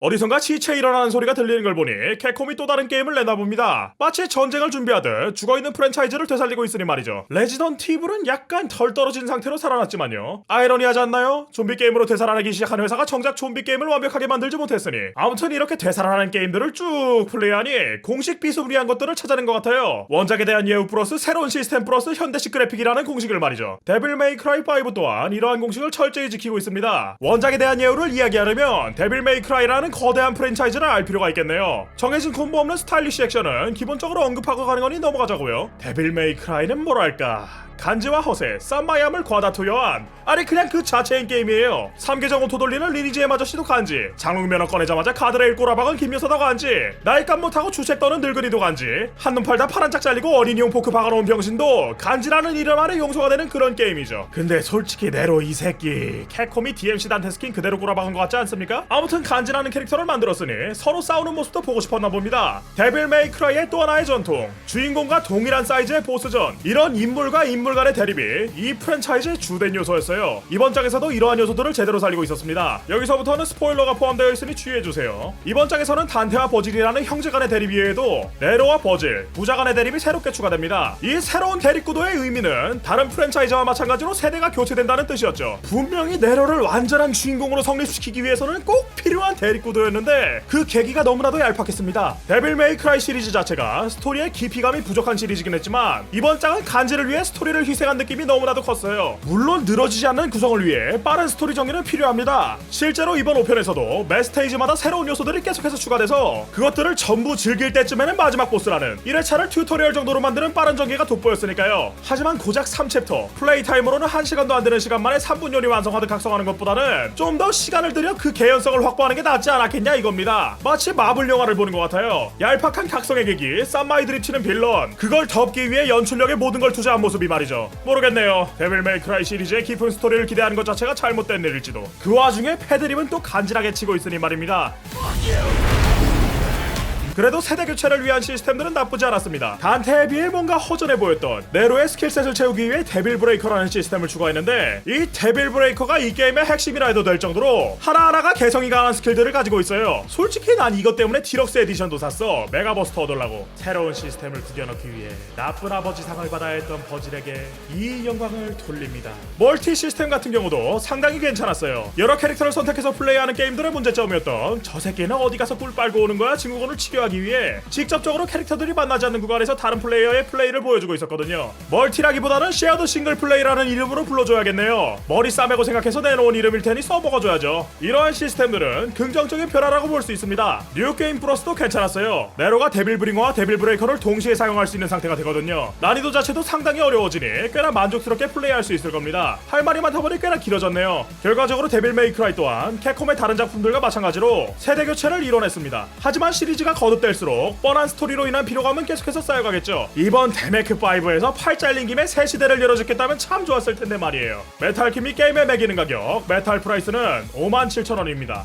어디선가 시체 일어나는 소리가 들리는 걸 보니 캡콤이 또 다른 게임을 내나 봅니다. 마치 전쟁을 준비하듯 죽어있는 프랜차이즈를 되살리고 있으니 말이죠. 레지던트 이블은 약간 덜 떨어진 상태로 살아났지만요. 아이러니하지 않나요? 좀비 게임으로 되살아나기 시작한 회사가 정작 좀비 게임을 완벽하게 만들지 못했으니 아무튼 이렇게 되살아나는 게임들을 쭉 플레이하니 공식 비스무리한 것들을 찾아낸 것 같아요. 원작에 대한 예우 플러스 새로운 시스템 플러스 현대식 그래픽이라는 공식을 말이죠. 데빌 메이 크라이 5 또한 이러한 공식을 철저히 지키고 있습니다. 원작에 대한 예우를 이야기하려면 데빌 메이 크라이라는 거대한 프랜차이즈를 알 필요가 있겠네요. 정해진 콤보 없는 스타일리쉬 액션은 기본적으로 언급하고 가는 거니 넘어가자고요. 데빌 메이 크라이는 뭐랄까, 간지와 허세, 쌈마이암을 과다 투여한, 아니 그냥 그 자체인 게임이에요. 3계정 오토 돌리는 리니지의 아저씨도 간지, 장롱 면허 꺼내자마자 카드레일 꼬라박은 김여사도 간지, 나이값 못하고 주책 떠는 늙은이도 간지, 한눈 팔다 파란 짝 잘리고 어린이용 포크 박아놓은 병신도 간지라는 이름 아래 용서가 되는 그런 게임이죠. 근데 솔직히 네로 이 새끼 캡콤이 DMC 단테 스킨 그대로 꼬라박은 것 같지 않습니까? 아무튼 간지라는 캐릭터를 만들었으니 서로 싸우는 모습도 보고 싶었나 봅니다. 데빌 메이 크라이의 또 하나의 전통, 주인공과 동일한 사이즈의 보스전, 이런 인물과 인물 간의 대립이 이 프랜차이즈의 주된 요소였어요. 이번 장에서도 이러한 요소들을 제대로 살리고 있었습니다. 여기서부터는 스포일러가 포함되어 있으니 주의해주세요. 이번 장에서는 단테와 버질이라는 형제 간의 대립 이외에도 네로와 버질, 부자 간의 대립이 새롭게 추가됩니다. 이 새로운 대립 구도의 의미는 다른 프랜차이즈와 마찬가지로 세대가 교체된다는 뜻이었죠. 분명히 네로를 완전한 주인공으로 성립시키기 위해서는 꼭 필요한 대립 구도였는데 그 계기가 너무나도 얄팍했습니다. 데빌 메이 크라이 시리즈 자체가 스토리의 깊이감이 부족한 시리즈긴 했지만 이번 장은 간지를 위해 스토리를 희생한 느낌이 너무나도 컸어요. 물론 늘어지지 않는 구성을 위해 빠른 스토리 정리는 필요합니다. 실제로 이번 5편에서도 매 스테이지마다 새로운 요소들이 계속해서 추가돼서 그것들을 전부 즐길 때쯤에는 마지막 보스라는 1회차를 튜토리얼 정도로 만드는 빠른 전개가 돋보였으니까요. 하지만 고작 3챕터, 플레이 타임으로는 1시간도 안 되는 시간 만에 3분 요리 완성하듯 각성하는 것보다는 좀 더 시간을 들여 그 개연성을 확보하는 게 낫지 않았겠냐 이겁니다. 마치 마블 영화를 보는 것 같아요. 얄팍한 각성의 계기, 쌈마이 드립 치는 빌런, 그걸 덮기 위해 연출력에 모든 걸 투자한 모습이 말이죠. 모르겠네요. 데빌 메이 크라이 시리즈의 깊은 스토리를 기대하는 것 자체가 잘못된 일일지도. 그 와중에 패드립은 또 간지나게 치고 있으니 말입니다. 그래도 세대 교체를 위한 시스템들은 나쁘지 않았습니다. 단테에 비해 뭔가 허전해 보였던 네로의 스킬셋을 채우기 위해 데빌 브레이커라는 시스템을 추가했는데 이 데빌 브레이커가 이 게임의 핵심이라 해도 될 정도로 하나하나가 개성이 강한 스킬들을 가지고 있어요. 솔직히 난 이것 때문에 디럭스 에디션도 샀어. 메가버스터 얻으려고. 새로운 시스템을 구겨넣기 위해 나쁜 아버지 상을 받아야 했던 버질에게 이 영광을 돌립니다. 멀티 시스템 같은 경우도 상당히 괜찮았어요. 여러 캐릭터를 선택해서 플레이하는 게임들의 문제점이었던 저 새끼는 어디 가서 꿀 빨고 오는 거야 증후군을 치료하기 위해 직접적으로 캐릭터들이 만나지 않는 구간에서 다른 플레이어의 플레이를 보여주고 있었거든요. 멀티라기보다는 쉐어드 싱글 플레이라는 이름으로 불러줘야겠네요. 머리 싸매고 생각해서 내놓은 이름일 테니 써먹어줘야죠. 이러한 시스템들은 긍정적인 변화라고 볼 수 있습니다. 뉴게임 플러스도 괜찮았어요. 네로가 데빌 브링어와 데빌 브레이커를 동시에 사용할 수 있는 상태가 되거든요. 난이도 자체도 상당히 어려워지니 꽤나 만족스럽게 플레이할 수 있을 겁니다. 할 말이 많다 보니 꽤나 길어졌네요. 결과적으로 데빌 메이 크라이 또한 캡콤의 다른 작품들과 마찬가지로 세대 교체를 이뤄냈습니다. 하지만 시리즈가 거듭될수록 뻔한 스토리로 인한 피로감은 계속해서 쌓여가겠죠. 이번 데메크5에서 팔 잘린 김에 새 시대를 열어줬겠다면 참 좋았을 텐데 말이에요. 메탈킴이 게임에 매기는 가격, 메탈 프라이스는 57,000원입니다.